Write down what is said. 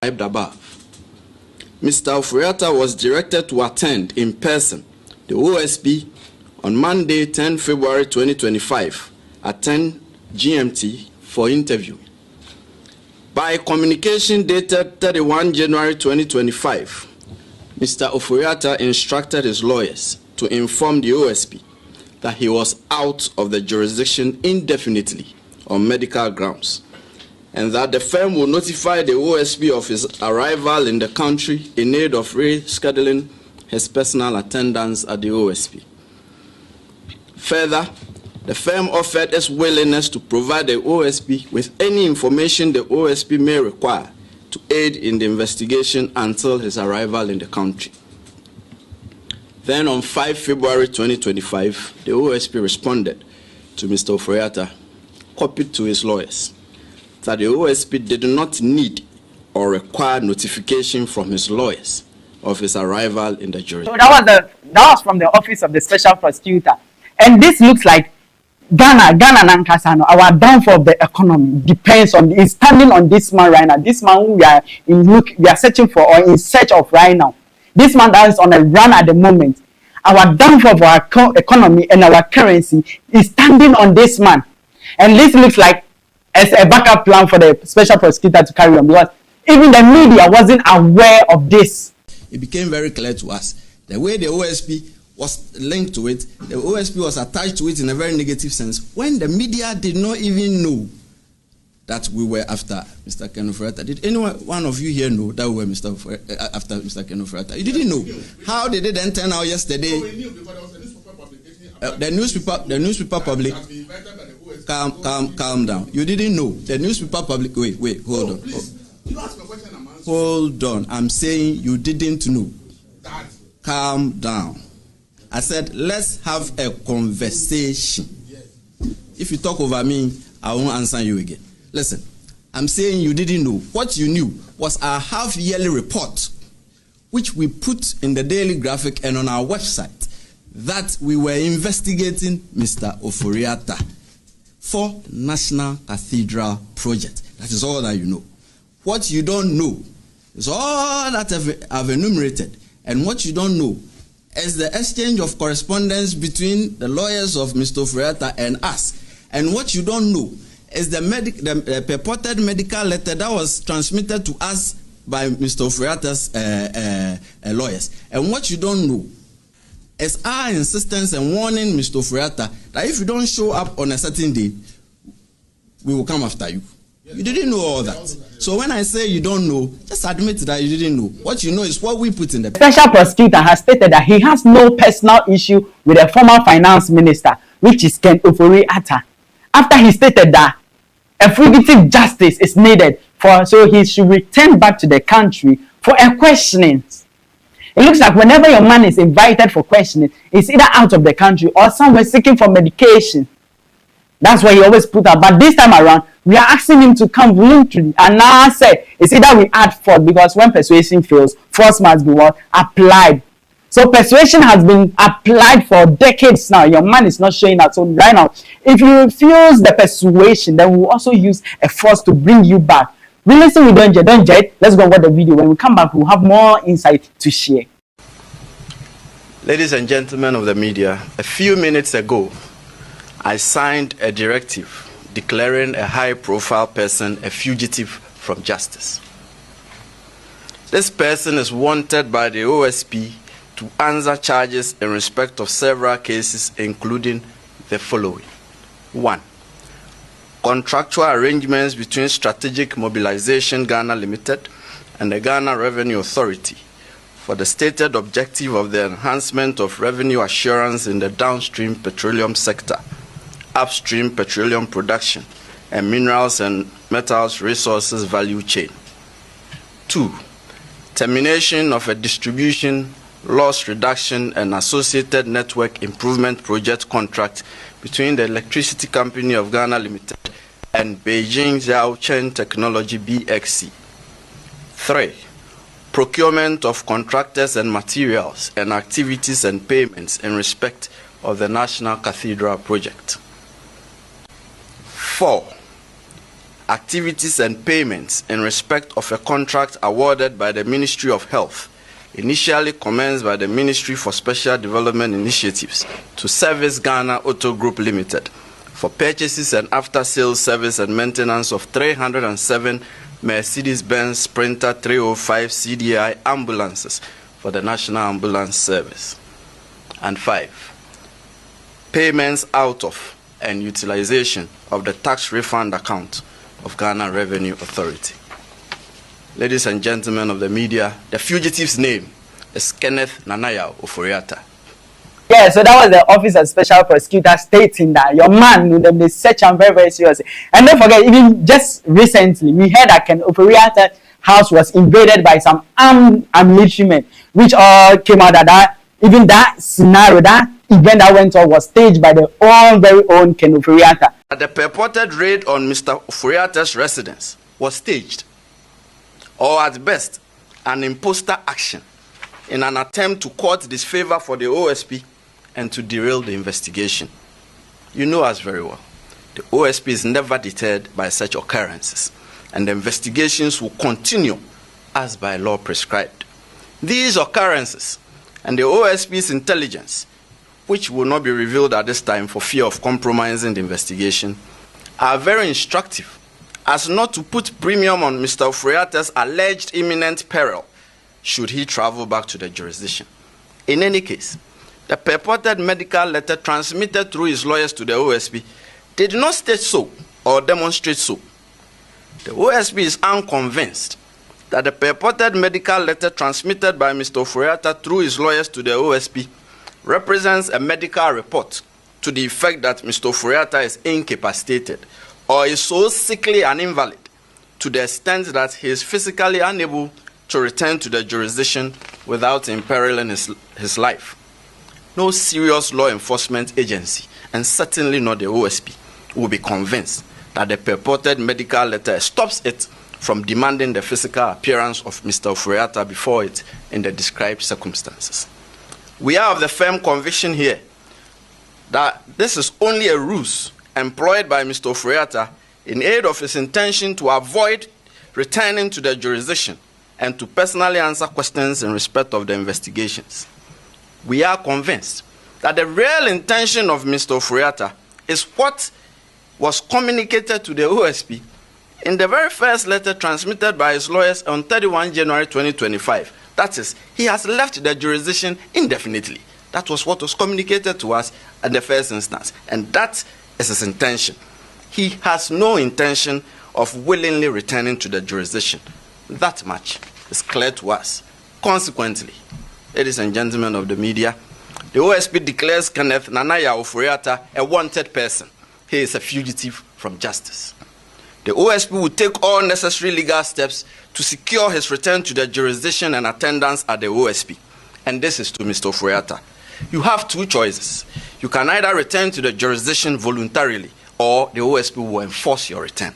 described above. Mr. Ofori-Atta was directed to attend in person the OSP on Monday, 10 February 2025 at 10 GMT for interview. By communication dated 31 January 2025, Mr. Ofori-Atta instructed his lawyers to inform the OSP that he was out of the jurisdiction indefinitely on medical grounds, and that the firm will notify the OSP of his arrival in the country in aid of rescheduling his personal attendance at the OSP. Further, the firm offered its willingness to provide the OSP with any information the OSP may require to aid in the investigation until his arrival in the country. Then on 5 February 2025, the OSP responded to Mr. Ofori-Atta, copied to his lawyers, that the OSP did not need or require notification from his lawyers of his arrival in the jurisdiction. So that was from the office of the special prosecutor. And this looks like Ghana Nankasano, our downfall of the economy depends on, is standing on this man right now. This man who we are searching for or in search of right now. This man that is on a run at the moment. Our downfall of our economy and our currency is standing on this man. And this looks like as a backup plan for the special prosecutor to carry on, because even the media wasn't aware of this. It became very clear to us the way the OSP was linked to it, the OSP was attached to it in a very negative sense, when the media did not even know that we were after Mr. Ken Ofori-Atta. Did one of you here know that we were after Mr. Ken Ofori-Atta? You didn't know. How did it then turn out yesterday? The newspaper public. Calm down. You didn't know. The newspaper public. Wait, hold on. Hold on. I'm saying you didn't know. Calm down. I said, let's have a conversation. If you talk over me, I won't answer you again. Listen, I'm saying you didn't know. What you knew was our half-yearly report, which we put in the Daily Graphic and on our website, that we were investigating Mr. Ofori-Atta for National Cathedral Project. That is all that you know. What you don't know is all that I've enumerated. And what you don't know is the exchange of correspondence between the lawyers of Mr. Ofori-Atta and us. And what you don't know is the purported medical letter that was transmitted to us by Mr. Ofori-Atta's lawyers. And what you don't know is our insistence and warning Mr. Ofori-Atta that if you don't show up on a certain day, we will come after you. You didn't know all that. So when I say you don't know, just admit that you didn't know. What you know is what we put in the... Special prosecutor has stated that he has no personal issue with the former finance minister, which is Ken Ofori-Atta. After he stated that a fugitive justice is needed so he should return back to the country for a questioning. It looks like whenever your man is invited for questioning, it's either out of the country or somewhere seeking for medication. That's why he always put out. But this time around, we are asking him to come voluntarily. And now I said, it's either we add force, because when persuasion fails, force must be what? Applied. So persuasion has been applied for decades now. Your man is not showing up. So right now, if you refuse the persuasion, then we'll also use a force to bring you back. We listen, we don't jet. Let's go watch the video. When we come back, we'll have more insight to share. Ladies and gentlemen of the media, a few minutes ago, I signed a directive declaring a high-profile person a fugitive from justice. This person is wanted by the OSP to answer charges in respect of several cases, including the following. 1. Contractual arrangements between Strategic Mobilization Ghana Limited and the Ghana Revenue Authority for the stated objective of the enhancement of revenue assurance in the downstream petroleum sector, upstream petroleum production, and minerals and metals resources value chain. 2. Termination of a distribution, loss reduction, and associated network improvement project contract between the Electricity Company of Ghana Limited and Beijing Zhaochen Technology BXC. 3. Procurement of contractors and materials and activities and payments in respect of the National Cathedral Project. 4. activities and payments in respect of a contract awarded by the Ministry of Health, initially commenced by the Ministry for Special Development Initiatives to Service Ghana Auto Group Limited for purchases and after-sales service and maintenance of 307 Mercedes-Benz Sprinter 305 CDI ambulances for the National Ambulance Service. And 5, payments out of and utilization of the tax refund account of Ghana Revenue Authority. Ladies and gentlemen of the media, the fugitive's name is Kenneth Ofori-Atta. Yeah, so that was the Office of Special Prosecutor stating that your man, they search him very, very seriously. And don't forget, even just recently, we heard that Ken Ofori-Atta's house was invaded by some armed militiamen, which all came out that even that scenario, that event that went on was staged by the very own Ken Ofori-Atta. The purported raid on Mr. Ofori-Atta's residence was staged, or at best, an imposter action in an attempt to court disfavor for the OSP and to derail the investigation. You know us very well. The OSP is never deterred by such occurrences, and the investigations will continue as by law prescribed. These occurrences and the OSP's intelligence, which will not be revealed at this time for fear of compromising the investigation, are very instructive as not to put premium on Mr. Ofori-Atta's alleged imminent peril should he travel back to the jurisdiction. In any case, the purported medical letter transmitted through his lawyers to the OSP did not state so or demonstrate so. The OSP is unconvinced that the purported medical letter transmitted by Mr. Ofori-Atta through his lawyers to the OSP represents a medical report to the effect that Mr. Ofori-Atta is incapacitated or is so sickly and invalid to the extent that he is physically unable to return to the jurisdiction without imperiling his life. No serious law enforcement agency, and certainly not the OSP, will be convinced that the purported medical letter stops it from demanding the physical appearance of Mr. Ofori-Atta before it in the described circumstances. We are of the firm conviction here that this is only a ruse employed by Mr. Ofori-Atta in aid of his intention to avoid returning to the jurisdiction and to personally answer questions in respect of the investigations. We are convinced that the real intention of Mr. Ofori-Atta is what was communicated to the OSP in the very first letter transmitted by his lawyers on 31 January 2025. That is, he has left the jurisdiction indefinitely. That was what was communicated to us at the first instance, and that is his intention. He has no intention of willingly returning to the jurisdiction. That much is clear to us. Consequently, ladies and gentlemen of the media, the OSP declares Kenneth Ofori-Atta a wanted person. He is a fugitive from justice. The OSP will take all necessary legal steps to secure his return to the jurisdiction and attendance at the OSP. And this is to Mr. Ofori-Atta. You have two choices. You can either return to the jurisdiction voluntarily, or the OSP will enforce your return.